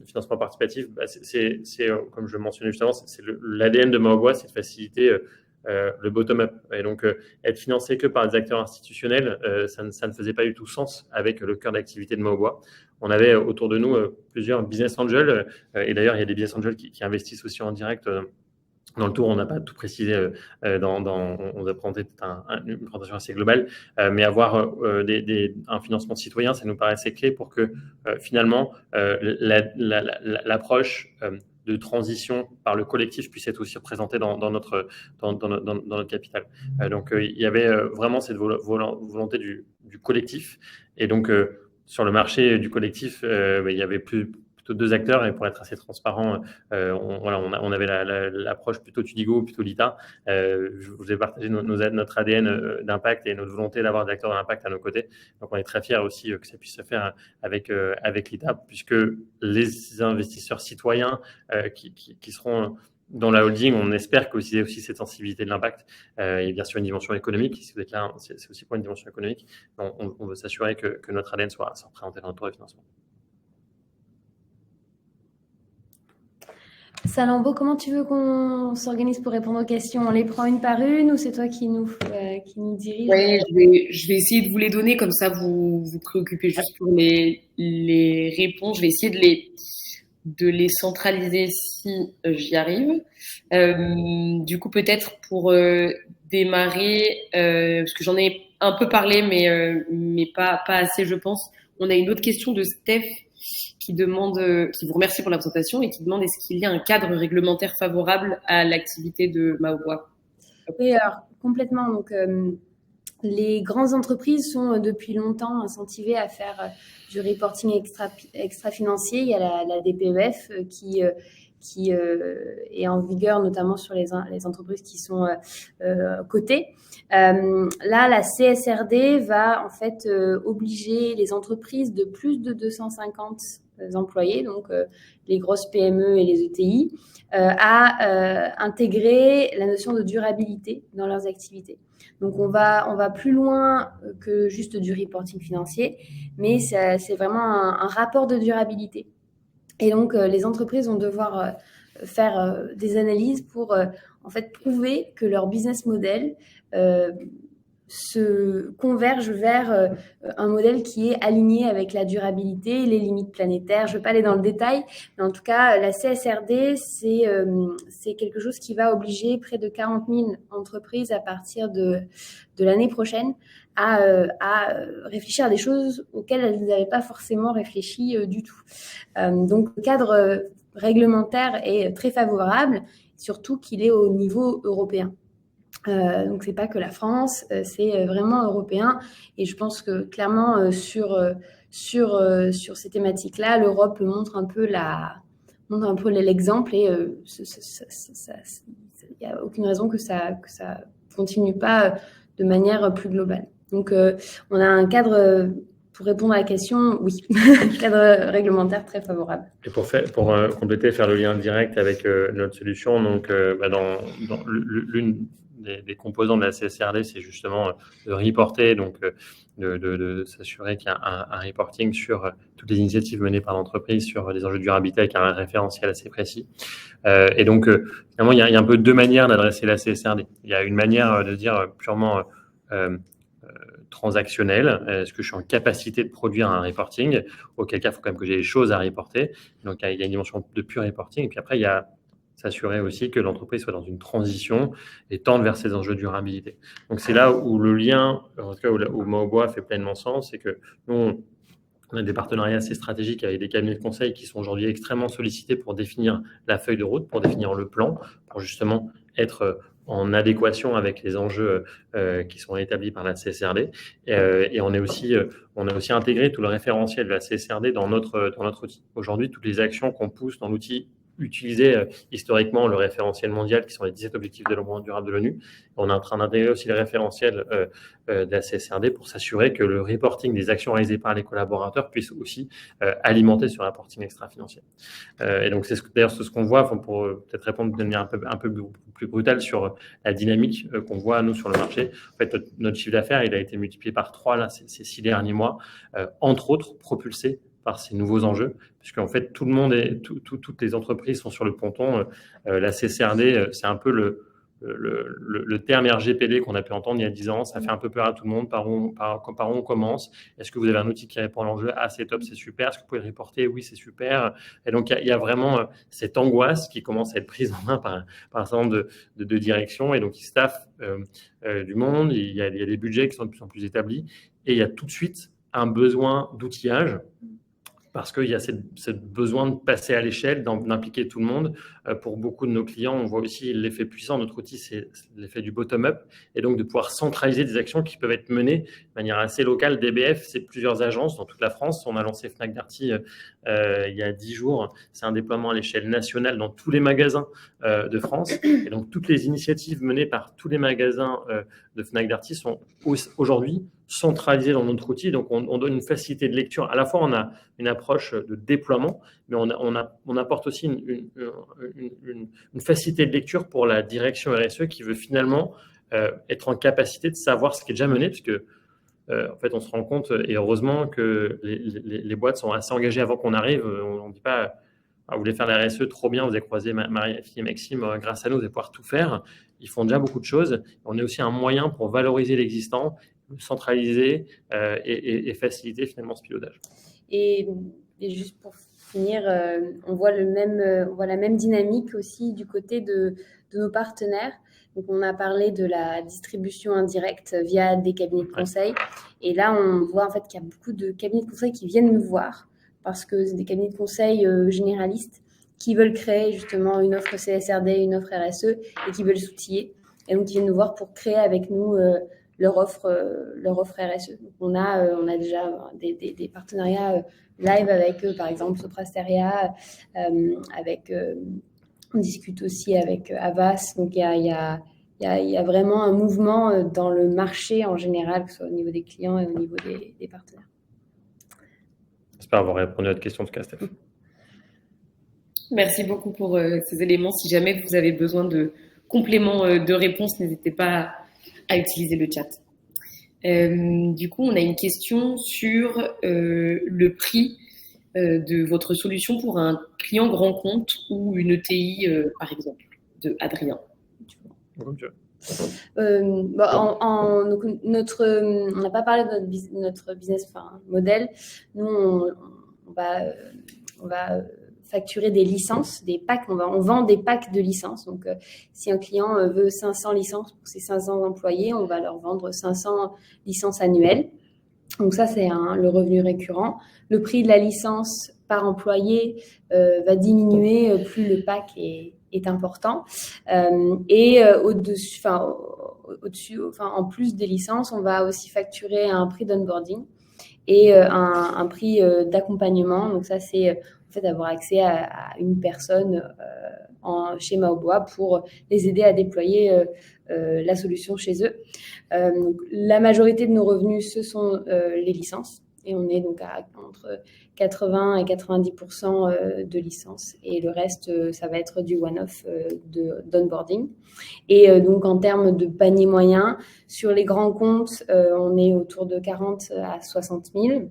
financement participatif, c'est comme je le mentionnais justement, c'est l'ADN de Maoboa, c'est de faciliter le bottom-up. Et donc, être financé que par des acteurs institutionnels, ça ne faisait pas du tout sens avec le cœur d'activité de Maoboa. On avait autour de nous plusieurs business angels. Et d'ailleurs, il y a des business angels qui investissent aussi en direct. Dans le tour, on n'a pas tout précisé, on a présenté une présentation assez globale, mais avoir un financement citoyen, ça nous paraissait clé pour que finalement l'approche de transition par le collectif puisse être aussi représentée dans notre capital. Donc, il y avait vraiment cette volonté du collectif. Et donc, sur le marché du collectif, il y avait plutôt deux acteurs, et pour être assez transparent, on avait l'approche plutôt Tudigo, plutôt Lita. Je vous ai partagé notre ADN d'impact et notre volonté d'avoir des acteurs d'impact à nos côtés. Donc, on est très fiers aussi que ça puisse se faire avec Lita, puisque les investisseurs citoyens qui seront dans la holding, on espère qu'il y ait aussi cette sensibilité de l'impact. Et bien sûr, une dimension économique. Si vous êtes là, c'est aussi pour une dimension économique. On veut s'assurer que notre ADN soit représenté dans notre tour de financement. Salambo, comment tu veux qu'on s'organise pour répondre aux questions? On les prend une par une ou c'est toi qui nous dirige? Oui, je vais essayer de vous les donner, comme ça vous vous préoccupez juste pour les réponses. Je vais essayer de les centraliser si j'y arrive. Du coup, peut-être pour démarrer, parce que j'en ai un peu parlé, mais pas assez, je pense. On a une autre question de Steph qui vous remercie pour la présentation et qui demande est-ce qu'il y a un cadre réglementaire favorable à l'activité de Maoboa? Oui, alors complètement. Donc, les grandes entreprises sont depuis longtemps incentivées à faire du reporting extra-financier. Il y a la DPEF qui est en vigueur, notamment sur les entreprises qui sont cotées. Là, la CSRD va en fait obliger les entreprises de plus de 250 employés, donc les grosses PME et les ETI, à intégrer la notion de durabilité dans leurs activités. Donc, on va plus loin que juste du reporting financier, mais c'est vraiment un rapport de durabilité. Et donc, les entreprises vont devoir faire des analyses pour en fait prouver que leur business model se converge vers un modèle qui est aligné avec la durabilité, les limites planétaires. Je ne vais pas aller dans le détail, mais en tout cas, la CSRD, c'est quelque chose qui va obliger près de 40 000 entreprises à partir de l'année prochaine à réfléchir à des choses auxquelles elles n'avaient pas forcément réfléchi du tout. Donc, le cadre réglementaire est très favorable, surtout qu'il est au niveau européen. Donc, c'est pas que la France, c'est vraiment européen. Et je pense que clairement, sur ces thématiques-là, l'Europe montre un peu l'exemple et il n'y a aucune raison que ça continue pas de manière plus globale. Donc, on a un cadre, pour répondre à la question, oui, cadre réglementaire très favorable. Et pour compléter, faire le lien direct avec notre solution, donc dans l'une des composants de la CSRD, c'est justement de reporter, donc de s'assurer qu'il y a un reporting sur toutes les initiatives menées par l'entreprise sur les enjeux de durabilité avec un référentiel assez précis. Et donc, finalement, il y a un peu deux manières d'adresser la CSRD. Il y a une manière de dire purement transactionnel. Est-ce que je suis en capacité de produire un reporting? Auquel cas, il faut quand même que j'ai des choses à reporter. Donc, il y a une dimension de pur reporting. Et puis après, il y a s'assurer aussi que l'entreprise soit dans une transition et tende vers ces enjeux de durabilité. Donc, c'est là où le lien, en tout cas où Maoboa fait pleinement sens, c'est que nous, on a des partenariats assez stratégiques avec des cabinets de conseil qui sont aujourd'hui extrêmement sollicités pour définir la feuille de route, pour définir le plan, pour justement être en adéquation avec les enjeux qui sont établis par la CSRD. Et on a aussi intégré tout le référentiel de la CSRD dans notre outil. Aujourd'hui, toutes les actions qu'on pousse dans l'outil utiliser historiquement le référentiel mondial qui sont les 17 objectifs de développement durable de l'ONU. On est en train d'intégrer aussi les référentiels de la CSRD pour s'assurer que le reporting des actions réalisées par les collaborateurs puisse aussi alimenter ce reporting extra-financier. Et donc, c'est d'ailleurs ce qu'on voit, pour peut-être répondre de manière un peu plus brutale sur la dynamique qu'on voit, nous, sur le marché. En fait, notre chiffre d'affaires, il a été multiplié par 3 là, ces 6 derniers mois, entre autres propulsé par ces nouveaux enjeux, puisqu'en fait, tout le monde toutes les entreprises sont sur le ponton. La CSRD, c'est un peu le terme RGPD qu'on a pu entendre il y a 10 ans. Ça fait un peu peur à tout le monde. Par où on commence? Est-ce que vous avez un outil qui répond à l'enjeu? Ah, c'est top, c'est super. Est-ce que vous pouvez le reporter? Oui, c'est super. Et donc, il y a vraiment cette angoisse qui commence à être prise en main par un certain nombre de directions. Et donc, ils staffent du monde. Il y a des budgets qui sont de plus en plus établis. Et il y a tout de suite un besoin d'outillage, parce qu'il y a ce besoin de passer à l'échelle, d'impliquer tout le monde. Pour beaucoup de nos clients, on voit aussi l'effet puissant. Notre outil, c'est l'effet du bottom-up, et donc de pouvoir centraliser des actions qui peuvent être menées de manière assez locale. DBF, c'est plusieurs agences dans toute la France. On a lancé Fnac Darty il y a 10 jours. C'est un déploiement à l'échelle nationale dans tous les magasins de France. Et donc, toutes les initiatives menées par tous les magasins de Fnac Darty sont aujourd'hui centralisées dans notre outil. Donc, on donne une facilité de lecture. À la fois, on a une approche de déploiement, mais on apporte aussi une facilité de lecture pour la direction RSE qui veut finalement être en capacité de savoir ce qui est déjà mené, puisque en fait, on se rend compte, et heureusement, que les boîtes sont assez engagées avant qu'on arrive. On ne dit pas vous voulez faire la RSE, trop bien, vous avez croisé Marie-Fille et Maxime, grâce à nous, vous allez pouvoir tout faire. Ils font déjà beaucoup de choses. On est aussi un moyen pour valoriser l'existant, centraliser et faciliter finalement ce pilotage. Et juste pour finir, on voit la même dynamique aussi du côté de nos partenaires. Donc, on a parlé de la distribution indirecte via des cabinets de conseil. Et là, on voit en fait qu'il y a beaucoup de cabinets de conseil qui viennent nous voir, parce que c'est des cabinets de conseil généralistes qui veulent créer justement une offre CSRD, une offre RSE, et qui veulent s'outiller. Et donc, ils viennent nous voir pour créer avec nous leur offre RSE. Donc, on a déjà des partenariats live avec eux, par exemple Soprasteria, on discute aussi avec Havas. Donc, il y a vraiment un mouvement dans le marché en général, que ce soit au niveau des clients et au niveau des partenaires. J'espère avoir répondu à votre question, en tout cas, Steph. Merci beaucoup pour ces éléments. Si jamais vous avez besoin de compléments de réponse, n'hésitez pas à utiliser le chat. Du coup, on a une question sur le prix de votre solution pour un client grand compte ou une ETI, par exemple, de Adrien. Okay. Donc on n'a pas parlé de notre business model. Nous, on va facturer des licences, des packs. On vend des packs de licences. Donc, si un client veut 500 licences pour ses 500 employés, on va leur vendre 500 licences annuelles. Donc, ça, c'est le revenu récurrent. Le prix de la licence par employé va diminuer plus le pack est important. Et en plus des licences, on va aussi facturer un prix d'onboarding et un prix d'accompagnement. Donc ça, c'est en en fait, d'avoir accès à une personne chez Maoboa pour les aider à déployer la solution chez eux. Donc, la majorité de nos revenus, ce sont les licences. Et on est donc entre 80 et 90% de licences. Et le reste, ça va être du one-off d'onboarding. Et donc, en termes de panier moyen, sur les grands comptes, on est autour de 40 à 60 000.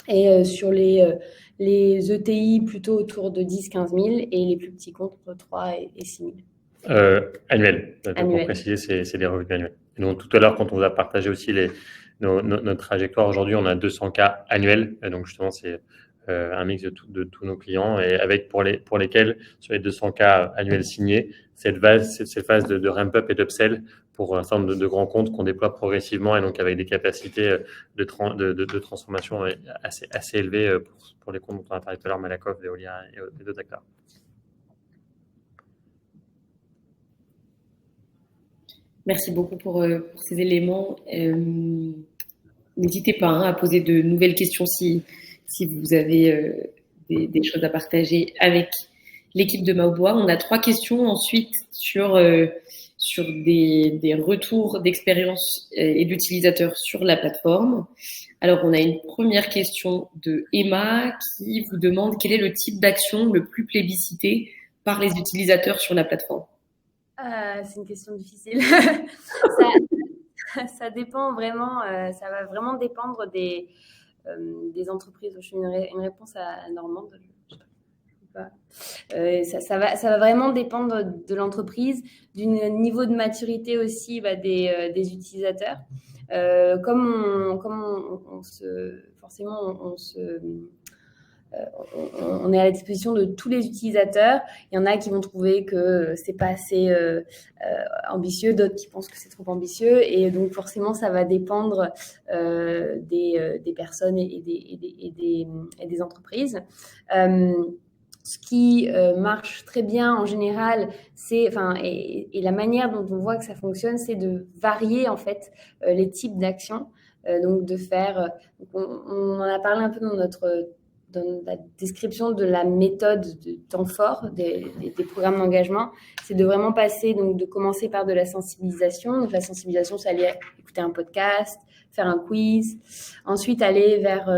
Et sur les ETI, plutôt autour de 10-15 000. Et les plus petits comptes, entre 3 et 6 000. Annuel. Pour préciser, c'est les revenus annuels. Et donc, tout à l'heure, quand on vous a partagé aussi notre trajectoire, aujourd'hui, on a 200 cas annuels. Et donc, justement, c'est un mix de tous nos clients et avec pour lesquels, sur les 200 cas annuels signés, cette phase de ramp-up et d'upsell pour un certain nombre de grands comptes qu'on déploie progressivement et donc avec des capacités de transformation assez élevées pour les comptes dont on a parlé tout à l'heure, Malakoff, Veolia et d'autres acteurs. Merci beaucoup pour ces éléments. N'hésitez pas à poser de nouvelles questions si vous avez des choses à partager avec l'équipe de Maoboa. On a 3 questions ensuite sur des retours d'expérience et d'utilisateurs sur la plateforme. Alors, on a une première question de Emma qui vous demande quel est le type d'action le plus plébiscité par les utilisateurs sur la plateforme. C'est une question difficile. Ça dépend vraiment, ça va vraiment dépendre des entreprises. Je fais une réponse à Normande. Ça va vraiment dépendre de l'entreprise, du niveau de maturité aussi des utilisateurs. Comme on est à la disposition de tous les utilisateurs. Il y en a qui vont trouver que c'est pas assez ambitieux, d'autres qui pensent que c'est trop ambitieux, et donc forcément ça va dépendre des personnes et des entreprises. Ce qui marche très bien en général, et la manière dont on voit que ça fonctionne, c'est de varier en fait les types d'actions. Donc de faire, on en a parlé un peu dans la description de la méthode de temps fort des programmes d'engagement, c'est de vraiment passer, donc de commencer par de la sensibilisation. Donc la sensibilisation, c'est aller écouter un podcast, faire un quiz, ensuite aller vers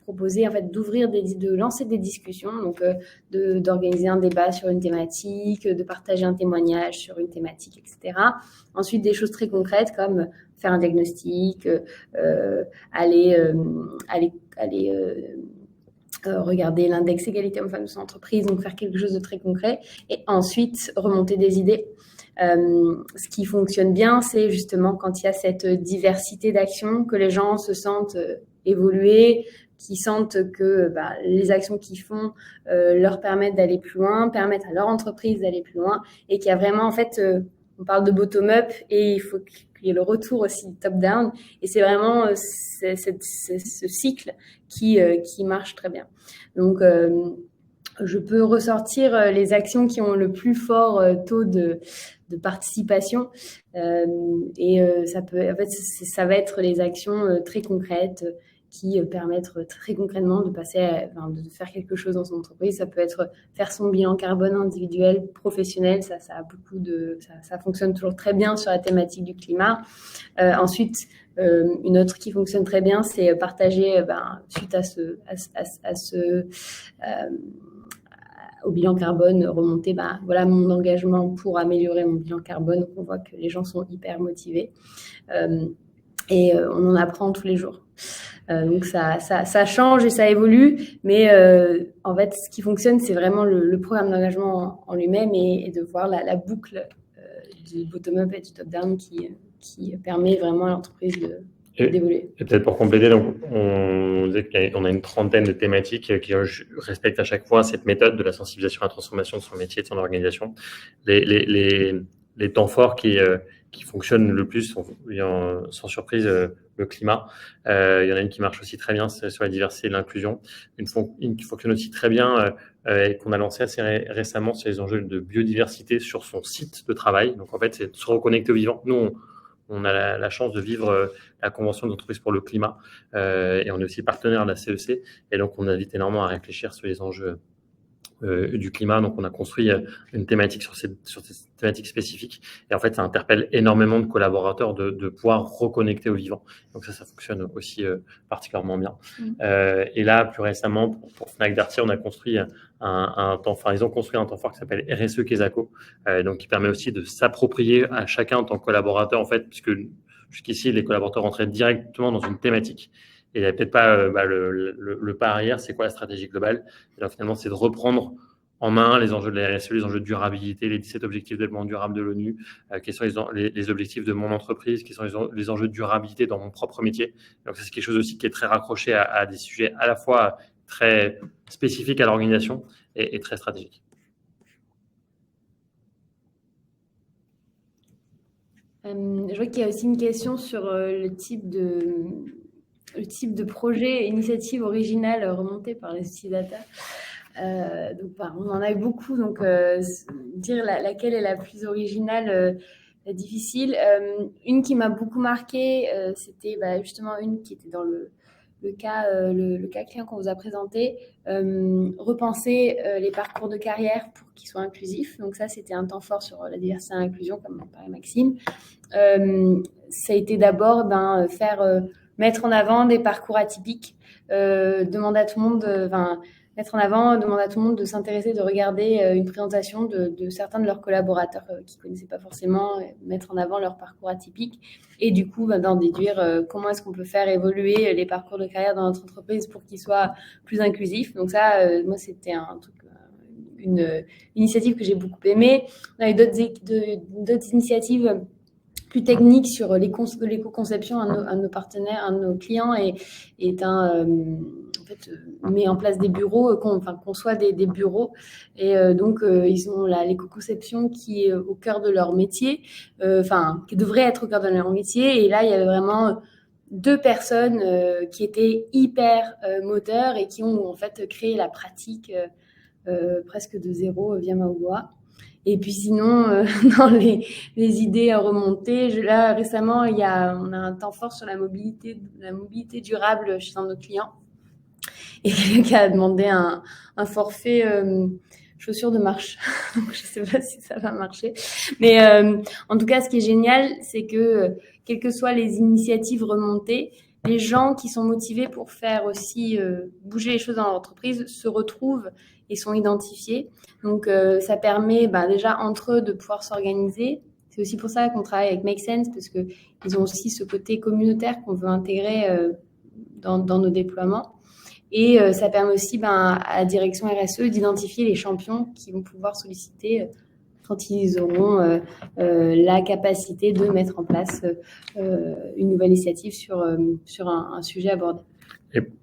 proposer en fait de lancer des discussions, donc d'organiser un débat sur une thématique, de partager un témoignage sur une thématique, etc. Ensuite des choses très concrètes comme faire un diagnostic, regarder l'index égalité hommes-femmes de son entreprise, donc faire quelque chose de très concret, et ensuite remonter des idées. Ce qui fonctionne bien, c'est justement quand il y a cette diversité d'actions, que les gens se sentent évoluer, qui sentent que les actions qu'ils font leur permettent d'aller plus loin, permettent à leur entreprise d'aller plus loin, et qu'il y a vraiment, en fait, on parle de bottom-up, et il faut qu'il y ait le retour aussi top-down, et c'est vraiment ce cycle qui marche très bien. Donc, je peux ressortir les actions qui ont le plus fort taux de participation, et ça va être les actions très concrètes qui permettent très concrètement de de faire quelque chose dans son entreprise. Ça peut être faire son bilan carbone individuel, professionnel. Ça fonctionne toujours très bien sur la thématique du climat. Ensuite, une autre qui fonctionne très bien, c'est partager suite au bilan carbone, remonter voilà mon engagement pour améliorer mon bilan carbone. On voit que les gens sont hyper motivés, et on en apprend tous les jours. Donc ça change et ça évolue, mais en fait ce qui fonctionne, c'est vraiment le programme d'engagement en lui-même, et de voir la boucle du bottom-up et du top-down qui permet vraiment à l'entreprise d'évoluer. Et peut-être pour compléter, donc, on disait qu'on a une trentaine de thématiques qui respectent à chaque fois cette méthode de la sensibilisation à la transformation de son métier, de son organisation. Les temps forts qui fonctionnent le plus sont, sans surprise, le climat. Il y en a une qui marche aussi très bien, c'est sur la diversité et l'inclusion. Une qui fonctionne aussi très bien et qu'on a lancé assez récemment, c'est les enjeux de biodiversité sur son site de travail. Donc en fait, c'est de se reconnecter au vivant. Nous, on a la chance de vivre la Convention d'entreprise pour le climat et on est aussi partenaire de la CEC, et donc on invite énormément à réfléchir sur les enjeux du climat. Donc, on a construit une thématique sur cette thématique spécifique. Et en fait, ça interpelle énormément de collaborateurs de pouvoir reconnecter au vivant. Donc, ça fonctionne aussi particulièrement bien. Et là, plus récemment, pour Fnac Darty, on a construit ils ont construit un temps fort qui s'appelle RSE Kesako, donc qui permet aussi de s'approprier à chacun en tant que collaborateur, en fait, puisque jusqu'ici, les collaborateurs rentraient directement dans une thématique. Et il n'y avait peut-être pas le pas arrière, c'est quoi la stratégie globale? Et là, finalement, c'est de reprendre en main les enjeux de la RSE, les enjeux de durabilité, les 17 objectifs de développement durable de l'ONU, quels sont les objectifs de mon entreprise, quels sont les enjeux de durabilité dans mon propre métier. Donc, ça, c'est quelque chose aussi qui est très raccroché à des sujets à la fois très spécifiques à l'organisation et très stratégiques. Je vois qu'il y a aussi une question sur le type de projet, initiative originale remontée par les utilisateurs. Donc, on en a eu beaucoup, donc dire laquelle est la plus originale est difficile. Une qui m'a beaucoup marquée, c'était justement une qui était dans le cas client qu'on vous a présenté, repenser les parcours de carrière pour qu'ils soient inclusifs. Donc ça, c'était un temps fort sur la diversité et l'inclusion, comme en parlait Maxime. Ça a été d'abord mettre en avant des parcours atypiques, demander à tout le monde, mettre en avant, demander à tout le monde de s'intéresser, de regarder une présentation de certains de leurs collaborateurs qui ne connaissaient pas forcément, mettre en avant leur parcours atypique et du coup d'en déduire comment est-ce qu'on peut faire évoluer les parcours de carrière dans notre entreprise pour qu'ils soient plus inclusifs. Donc ça, moi, c'était une initiative que j'ai beaucoup aimée. On a eu d'autres initiatives plus technique sur l'éco-conception. Un de nos partenaires, un de nos clients met en place des bureaux, conçoit des bureaux. Et donc, ils ont l'éco-conception qui est au cœur de leur métier, qui devrait être au cœur de leur métier. Et là, il y avait vraiment 2 personnes qui étaient hyper moteurs et qui ont en fait créé la pratique presque de zéro via Maoboa. Et puis sinon, dans les idées remontées, là récemment, on a un temps fort sur la mobilité durable chez un de nos clients. Et quelqu'un qui a demandé un forfait chaussures de marche. Donc, je ne sais pas si ça va marcher. Mais en tout cas, ce qui est génial, c'est que quelles que soient les initiatives remontées, les gens qui sont motivés pour faire aussi bouger les choses dans l'entreprise se retrouvent et sont identifiés. Donc, ça permet déjà entre eux de pouvoir s'organiser. C'est aussi pour ça qu'on travaille avec Make Sense, parce qu'ils ont aussi ce côté communautaire qu'on veut intégrer dans nos déploiements. Et ça permet aussi à la direction RSE d'identifier les champions qui vont pouvoir solliciter quand ils auront la capacité de mettre en place une nouvelle initiative sur un sujet abordé.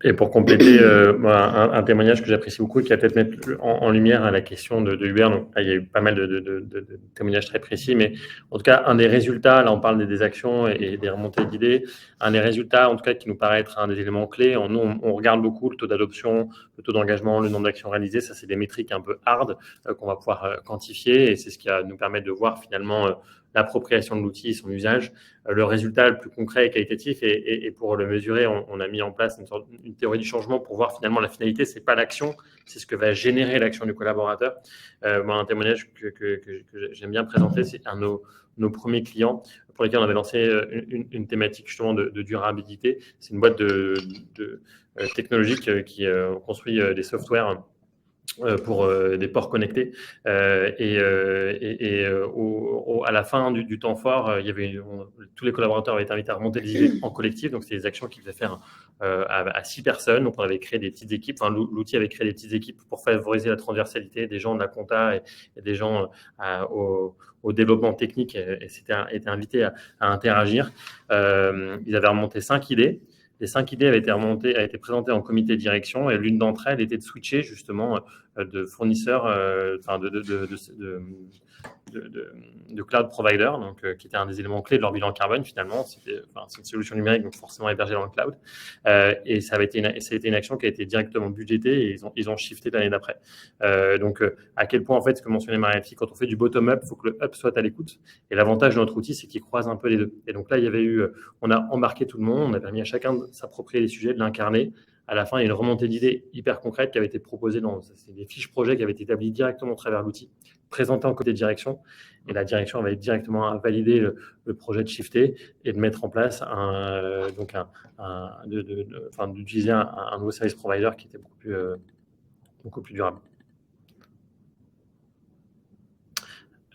Et pour compléter, un témoignage que j'apprécie beaucoup et qui va peut-être mettre en lumière la question de Hubert. Donc, là, il y a eu pas mal de témoignages très précis, mais en tout cas, un des résultats, là on parle des actions et des remontées d'idées, un des résultats en tout cas qui nous paraît être un des éléments clés, nous on regarde beaucoup le taux d'adoption, le taux d'engagement, le nombre d'actions réalisées, ça c'est des métriques un peu hard qu'on va pouvoir quantifier et c'est ce qui va nous permettre de voir finalement l'appropriation de l'outil et son usage. Le résultat le plus concret et qualitatif, et pour le mesurer, on a mis en place une théorie du changement pour voir finalement la finalité, c'est pas l'action, c'est ce que va générer l'action du collaborateur. Un témoignage que j'aime bien présenter, c'est un de nos premiers clients pour lesquels on avait lancé une thématique justement de durabilité. C'est une boîte technologique qui construit des softwares pour des ports connectés à la fin du temps fort, tous les collaborateurs avaient été invités à remonter des idées en collectif, donc c'est des actions qu'ils devaient faire à 6 personnes, donc on avait créé des petites équipes, l'outil avait créé des petites équipes pour favoriser la transversalité, des gens de la compta et des gens au développement technique et étaient invités à interagir. Ils avaient remonté 5 idées. Les 5 idées avaient été présentées en comité de direction et l'une d'entre elles était de switcher justement de fournisseurs, de cloud provider, donc qui était un des éléments clés de leur bilan carbone finalement. C'est une solution numérique, donc forcément hébergée dans le cloud. Et ça a été une action qui a été directement budgétée et ils ont shifté l'année d'après. Donc à quel point en fait, ce que mentionnait Marie-Alfie, quand on fait du bottom-up, il faut que le up soit à l'écoute. Et l'avantage de notre outil, c'est qu'il croise un peu les deux. Et donc là, on a embarqué tout le monde, on a permis à chacun de s'approprier les sujets, de l'incarner à la fin, il y a une remontée d'idées hyper concrète qui avait été proposée c'est des fiches projets qui avaient été établies directement à travers l'outil, présentées en côté direction. Et la direction avait directement valider le projet de shifter et de mettre en place d'utiliser un nouveau service provider qui était beaucoup plus durable.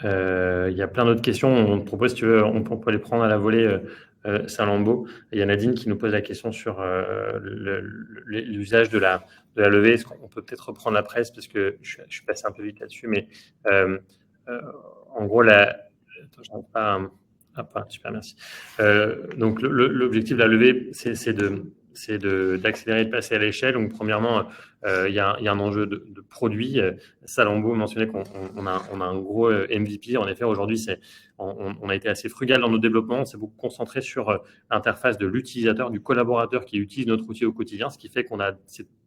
Il y a plein d'autres questions. On te propose, si tu veux, on peut les prendre à la volée. Salambo. Il y a Nadine qui nous pose la question sur l'usage de la levée. Est-ce qu'on peut peut-être reprendre la presse parce que je suis passé un peu vite là-dessus, mais en gros, attends, je n'arrive pas super, merci. Donc, l'objectif de la levée, c'est d'accélérer et de passer à l'échelle. Donc, premièrement, il y a un enjeu de produit. Salambo mentionnait qu'on a un gros MVP. En effet, aujourd'hui, on a été assez frugal dans nos développements. On s'est beaucoup concentré sur l'interface de l'utilisateur, du collaborateur qui utilise notre outil au quotidien, ce qui fait qu'on a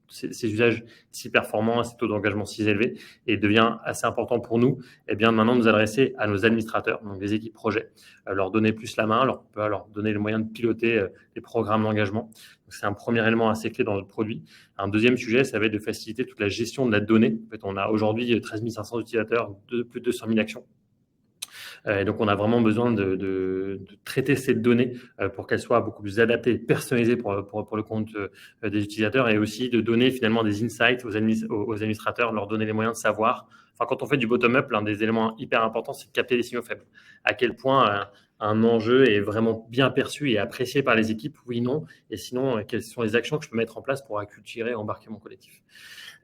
ces usages si performants, ces taux d'engagement si élevés, et il devient assez important pour nous maintenant de nous adresser à nos administrateurs, donc des équipes projets, leur donner plus la main, leur donner les moyens de piloter les programmes d'engagement. C'est un premier élément assez clé dans notre produit. Un deuxième sujet, ça va être de faciliter toute la gestion de la donnée. En fait, on a aujourd'hui 13 500 utilisateurs, plus de 200 000 actions. Et donc, on a vraiment besoin de traiter cette donnée pour qu'elle soit beaucoup plus adaptée et personnalisée pour le compte des utilisateurs, et aussi de donner finalement des insights aux administrateurs, leur donner les moyens de savoir. Enfin, quand on fait du bottom-up, l'un des éléments hyper importants, c'est de capter les signaux faibles. À quel point un enjeu est vraiment bien perçu et apprécié par les équipes, oui, non, et sinon, quelles sont les actions que je peux mettre en place pour acculturer et embarquer mon collectif.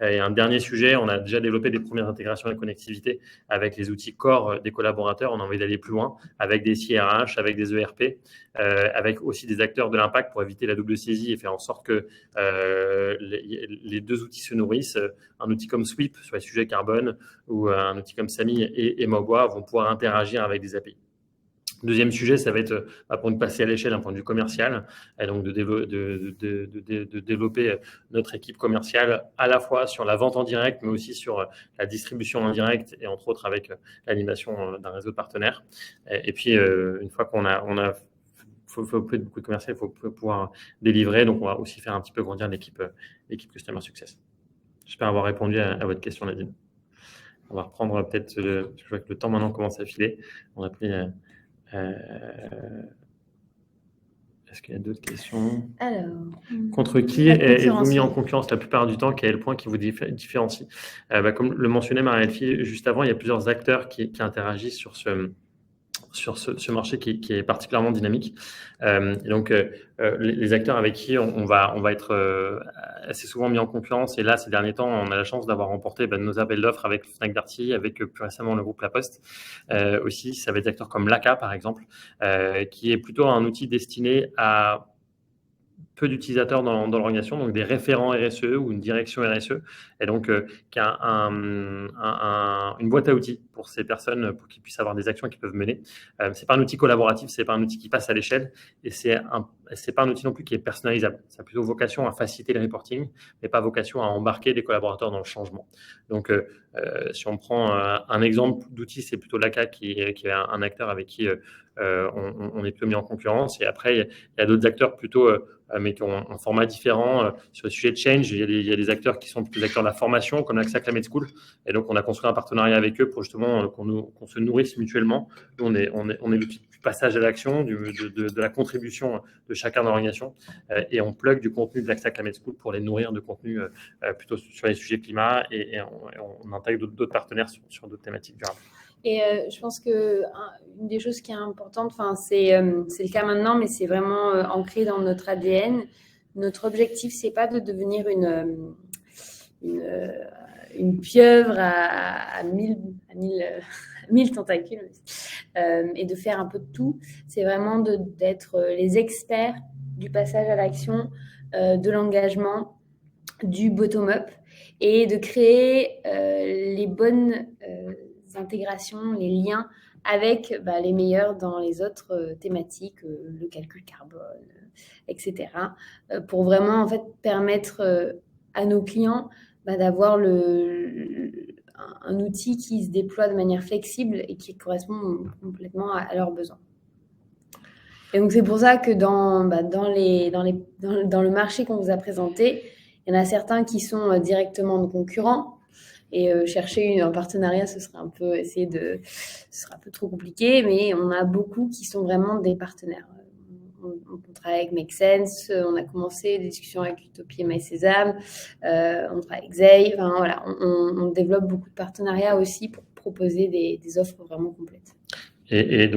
Et un dernier sujet, on a déjà développé des premières intégrations et connectivités avec les outils core des collaborateurs. On a envie d'aller plus loin avec des CRH, avec des ERP, avec aussi des acteurs de l'impact pour éviter la double saisie et faire en sorte que les deux outils se nourrissent. Un outil comme Sweep sur les sujets carbone ou un outil comme Sami et Mogwa vont pouvoir interagir avec des API. Deuxième sujet, ça va être pour nous passer à l'échelle d'un point de vue commercial, et donc de développer notre équipe commerciale à la fois sur la vente en direct, mais aussi sur la distribution indirecte et entre autres avec l'animation d'un réseau de partenaires. Et puis, une fois faut beaucoup de commercial, il faut pouvoir délivrer. Donc, on va aussi faire un petit peu grandir l'équipe Customer Success. J'espère avoir répondu à votre question, Nadine. On va reprendre peut-être, je vois que le temps maintenant commence à filer. On a pris... Est-ce qu'il y a d'autres questions? Alors, contre qui êtes-vous mis en concurrence la plupart du temps? Quel est le point qui vous différencie? Comme le mentionnait Marie-Elfie juste avant, il y a plusieurs acteurs qui interagissent sur ce marché qui est particulièrement dynamique. Et donc, les acteurs avec qui on va être assez souvent mis en concurrence, et là, ces derniers temps, on a la chance d'avoir remporté nos appels d'offres avec Fnac Darty, avec plus récemment le groupe La Poste. Aussi, ça va être des acteurs comme Laka, par exemple, qui est plutôt un outil destiné à peu d'utilisateurs dans l'organisation, donc des référents RSE ou une direction RSE, et donc qui a une boîte à outils pour ces personnes, pour qu'ils puissent avoir des actions qu'ils peuvent mener. C'est pas un outil collaboratif, c'est pas un outil qui passe à l'échelle, et c'est pas un outil non plus qui est personnalisable. Ça a plutôt vocation à faciliter le reporting, mais pas vocation à embarquer des collaborateurs dans le changement. Donc, si on prend un exemple d'outil, c'est plutôt Laka qui est un acteur avec qui on est plutôt mis en concurrence. Et après, il y a d'autres acteurs plutôt, mais qui ont un format différent. Sur le sujet de change, il y a des acteurs qui sont plutôt des acteurs de la formation, comme l'AXA Climate School. Et donc, on a construit un partenariat avec eux pour justement qu'on se nourrisse mutuellement. Nous, on est l'outil du passage à l'action, de la contribution de chacun dans l'organisation. Et on plug du contenu de l'AXA Climate School pour les nourrir de contenu plutôt sur les sujets climat. Et on intègre d'autres partenaires sur d'autres thématiques durables. Et je pense qu'une des choses qui est importante, c'est le cas maintenant, mais c'est vraiment ancré dans notre ADN. Notre objectif, c'est pas de devenir une pieuvre à 1000 tentacules et de faire un peu de tout. C'est vraiment d'être les experts du passage à l'action, de l'engagement, du bottom-up, et de créer les bonnes intégrations, les liens avec les meilleurs dans les autres thématiques, le calcul carbone, etc. Pour vraiment en fait permettre à nos clients d'avoir un outil qui se déploie de manière flexible et qui correspond complètement à leurs besoins. Et donc c'est pour ça que dans le marché qu'on vous a présenté, Il y en a certains qui sont directement nos concurrents. Et chercher un partenariat, ce sera un peu trop compliqué, mais on a beaucoup qui sont vraiment des partenaires. On travaille avec Make Sense, on a commencé des discussions avec Utopie et MySésame, on travaille avec Zay, enfin, voilà, on développe beaucoup de partenariats aussi pour proposer des offres vraiment complètes. Et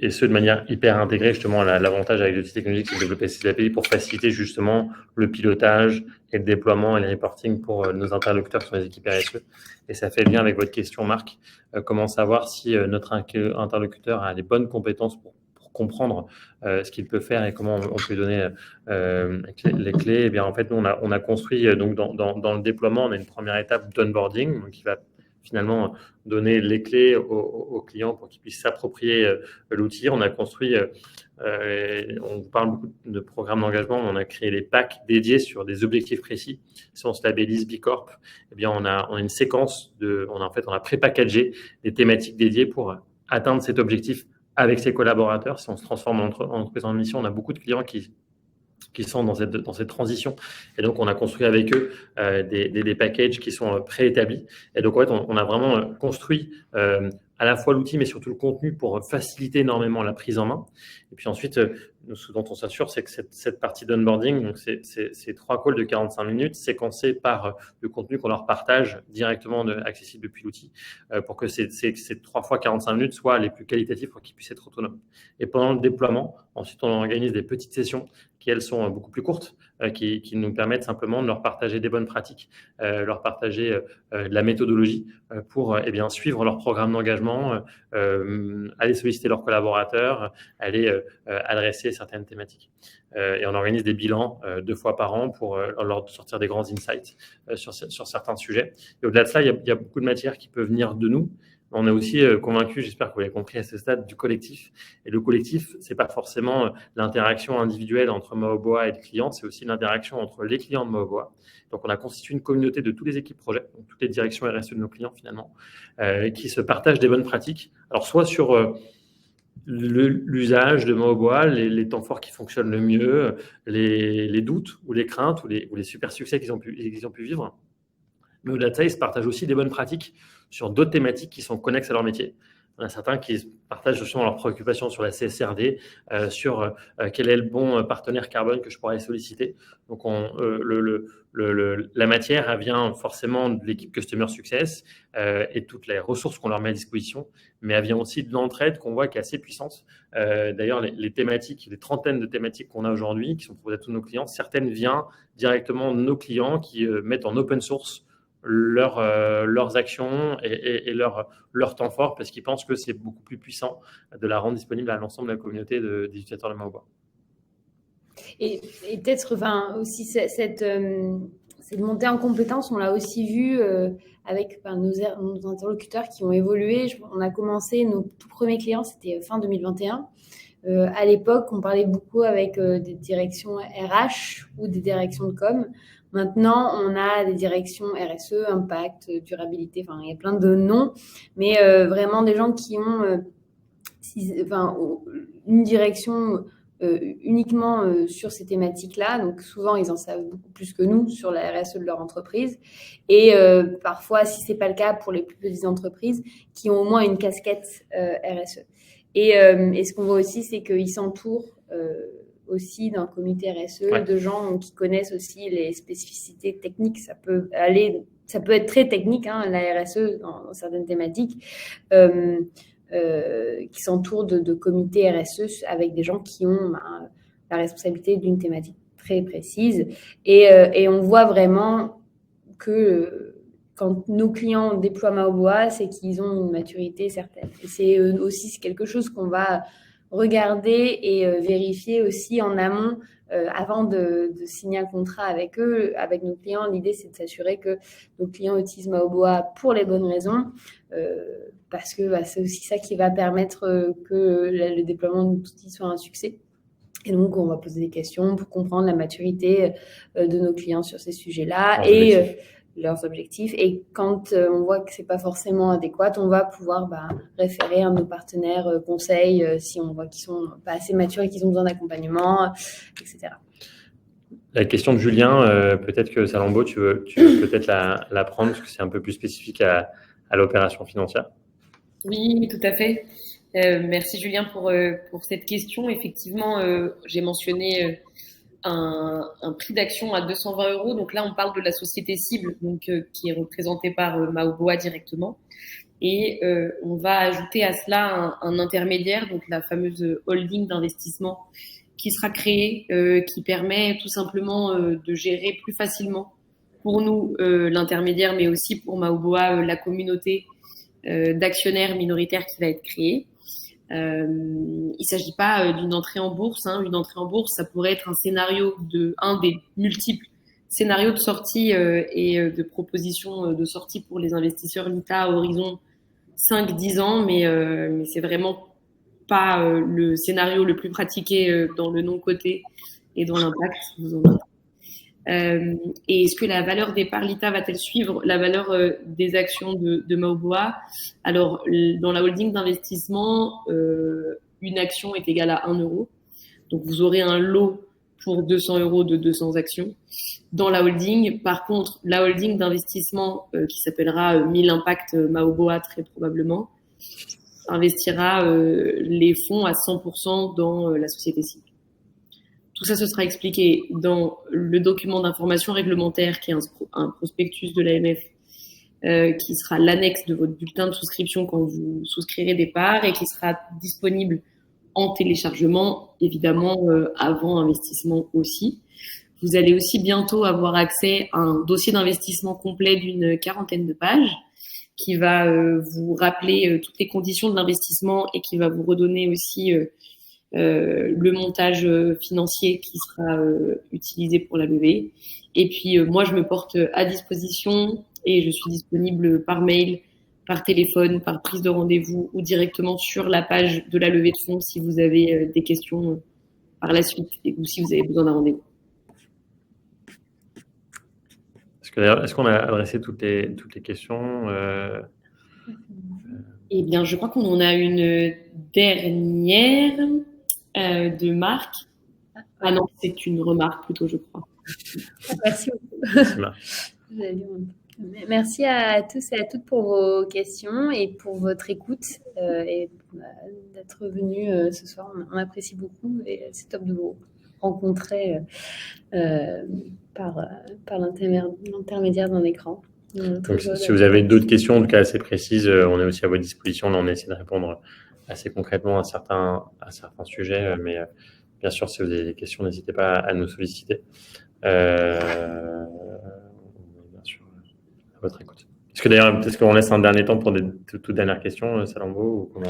ce de manière hyper intégrée, justement, l'avantage avec l'outil technologique, c'est de développer ces API pour faciliter justement le pilotage et le déploiement et le reporting pour nos interlocuteurs sur les équipes RSE. Et ça fait bien avec votre question, Marc. Comment savoir si notre interlocuteur a les bonnes compétences pour comprendre ce qu'il peut faire et comment on peut lui donner les clés. Et bien, en fait, nous, on a construit, donc, dans le déploiement, on a une première étape d'onboarding, donc qui va finalement donner les clés aux clients pour qu'ils puissent s'approprier l'outil. On a construit, on parle beaucoup de programmes d'engagement, on a créé des packs dédiés sur des objectifs précis. Si on se labellise B Corp, eh bien on a une séquence on a pré-packagé des thématiques dédiées pour atteindre cet objectif avec ses collaborateurs. Si on se transforme en entreprise en mission, on a beaucoup de clients qui sont dans cette transition. Et donc, on a construit avec eux des packages qui sont préétablis. Et donc, en fait, on a vraiment construit à la fois l'outil, mais surtout le contenu pour faciliter énormément la prise en main. Et puis ensuite, ce dont on s'assure, c'est que cette partie d'onboarding, donc c'est 3 calls de 45 minutes séquencés par le contenu qu'on leur partage directement accessible depuis l'outil pour que ces 3 fois 45 minutes soient les plus qualitatifs pour qu'ils puissent être autonomes. Et pendant le déploiement, ensuite, on organise des petites sessions qui, elles, sont beaucoup plus courtes, qui nous permettent simplement de leur partager des bonnes pratiques, leur partager de la méthodologie pour suivre leur programme d'engagement, aller solliciter leurs collaborateurs, aller adresser certaines thématiques. Et on organise des bilans 2 fois par an pour leur sortir des grands insights sur certains sujets. Et au-delà de ça, il y a beaucoup de matières qui peuvent venir de nous. On est aussi convaincu, j'espère que vous l'avez compris à ce stade, du collectif. Et le collectif, c'est pas forcément l'interaction individuelle entre Maoboa et le client, c'est aussi l'interaction entre les clients de Maoboa. Donc, on a constitué une communauté de toutes les équipes projet, donc toutes les directions RSE de nos clients finalement, qui se partagent des bonnes pratiques. Alors, soit sur l'usage de Maoboa, les temps forts qui fonctionnent le mieux, les doutes ou les craintes ou les super succès qu'ils ont pu vivre. Mais au-delà de ça, ils se partagent aussi des bonnes pratiques sur d'autres thématiques qui sont connexes à leur métier. Il y en a certains qui partagent justement leurs préoccupations sur la CSRD, sur quel est le bon partenaire carbone que je pourrais solliciter. Donc, la matière, elle vient forcément de l'équipe Customer Success et toutes les ressources qu'on leur met à disposition, mais elle vient aussi de l'entraide qu'on voit qui est assez puissante. D'ailleurs, les thématiques, les trentaines de thématiques qu'on a aujourd'hui, qui sont proposées à tous nos clients, certaines viennent directement de nos clients qui mettent en open source leurs actions et leur temps fort parce qu'ils pensent que c'est beaucoup plus puissant de la rendre disponible à l'ensemble de la communauté des utilisateurs de Maoboa. Et peut-être aussi cette montée en compétences, on l'a aussi vu avec nos interlocuteurs qui ont évolué. On a commencé, nos tout premiers clients, c'était fin 2021. À l'époque, on parlait beaucoup avec des directions RH ou des directions de com. Maintenant, on a des directions RSE, impact, durabilité, enfin, il y a plein de noms, mais vraiment des gens qui ont une direction uniquement sur ces thématiques-là. Donc, souvent, ils en savent beaucoup plus que nous sur la RSE de leur entreprise. Et parfois, si ce n'est pas le cas pour les plus petites entreprises, qui ont au moins une casquette RSE. Et ce qu'on voit aussi, c'est qu'ils s'entourent aussi d'un comité RSE, de gens qui connaissent aussi les spécificités techniques. Ça peut être très technique, la RSE dans certaines thématiques, qui s'entourent de comités RSE avec des gens qui ont la responsabilité d'une thématique très précise. Et on voit vraiment que quand nos clients déploient Maoboa, c'est qu'ils ont une maturité certaine. Et c'est aussi quelque chose qu'on va regarder et vérifier aussi en amont avant de signer un contrat avec eux, avec nos clients. L'idée, c'est de s'assurer que nos clients utilisent Maoboa pour les bonnes raisons, parce que c'est aussi ça qui va permettre que le déploiement de l'outil soit un succès. Et donc, on va poser des questions pour comprendre la maturité de nos clients sur ces sujets-là et leurs objectifs. Et quand on voit que c'est pas forcément adéquat, on va pouvoir référer un de nos partenaires conseils si on voit qu'ils sont pas assez matures et qu'ils ont besoin d'accompagnement, etc. La question de Julien, peut-être que Salambo, tu veux peut-être la prendre parce que c'est un peu plus spécifique à l'opération financière. Oui, tout à fait. Merci Julien pour cette question. Effectivement, j'ai mentionné un prix d'action à 220 euros. Donc là, on parle de la société cible, donc qui est représentée par Maoboa directement. Et on va ajouter à cela un intermédiaire, donc la fameuse holding d'investissement qui sera créée, qui permet tout simplement de gérer plus facilement pour nous l'intermédiaire, mais aussi pour Maoboa la communauté d'actionnaires minoritaires qui va être créée. Il s'agit pas d'une entrée en bourse. Une entrée en bourse, ça pourrait être un des multiples scénarios de sortie et de propositions de sortie pour les investisseurs LITA à horizon 5-10 ans, mais c'est vraiment pas le scénario le plus pratiqué dans le non-coté et dans l'impact. Et est-ce que la valeur des parts LITA va-t-elle suivre la valeur des actions de Maoboa? Alors, dans la holding d'investissement, une action est égale à 1 euro. Donc, vous aurez un lot pour 200 euros de 200 actions dans la holding. Par contre, la holding d'investissement qui s'appellera 1000 Impact Maoboa très probablement investira les fonds à 100% dans la société cible. Tout ça, ce sera expliqué dans le document d'information réglementaire qui est un prospectus de l'AMF qui sera l'annexe de votre bulletin de souscription quand vous souscrirez des parts et qui sera disponible en téléchargement, évidemment, avant investissement aussi. Vous allez aussi bientôt avoir accès à un dossier d'investissement complet d'une 40aine de pages qui va vous rappeler toutes les conditions de l'investissement et qui va vous redonner aussi le montage financier qui sera utilisé pour la levée. Et puis, moi, je me porte à disposition et je suis disponible par mail, par téléphone, par prise de rendez-vous ou directement sur la page de la levée de fonds si vous avez des questions par la suite ou si vous avez besoin d'un rendez-vous. Est-ce qu'on a adressé toutes les questions Eh bien, je crois qu'on en a une dernière de Marc. Ah non, c'est une remarque plutôt, je crois. Merci beaucoup. Merci à tous et à toutes pour vos questions et pour votre écoute et d'être venus ce soir. On apprécie beaucoup et c'est top de vous rencontrer par l'intermédiaire d'un écran. Donc, si vous avez d'autres questions, en tout cas assez précises, on est aussi à votre disposition. Là, on essaie de répondre assez concrètement à certains sujets, mais bien sûr, si vous avez des questions, n'hésitez pas à nous solliciter. Bien sûr, à votre écoute. Est-ce qu'on laisse un dernier temps pour des toutes dernières questions, Salambo, ou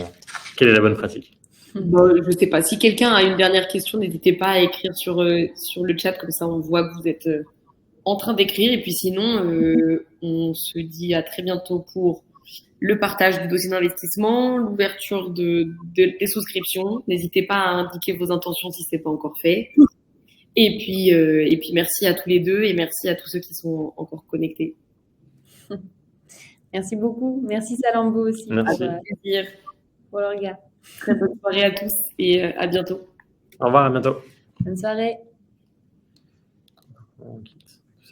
quelle est la bonne pratique? Bon, je ne sais pas. Si quelqu'un a une dernière question, n'hésitez pas à écrire sur le chat, comme ça on voit que vous êtes en train d'écrire. Et puis sinon, on se dit à très bientôt pour le partage du dossier d'investissement, l'ouverture des souscriptions. N'hésitez pas à indiquer vos intentions si ce n'est pas encore fait. Et puis merci à tous les deux et merci à tous ceux qui sont encore connectés. Merci beaucoup. Merci Salambo aussi. Merci. Pour le regard. Très bonne soirée à tous et à bientôt. Au revoir, à bientôt. Bonne soirée. On quitte.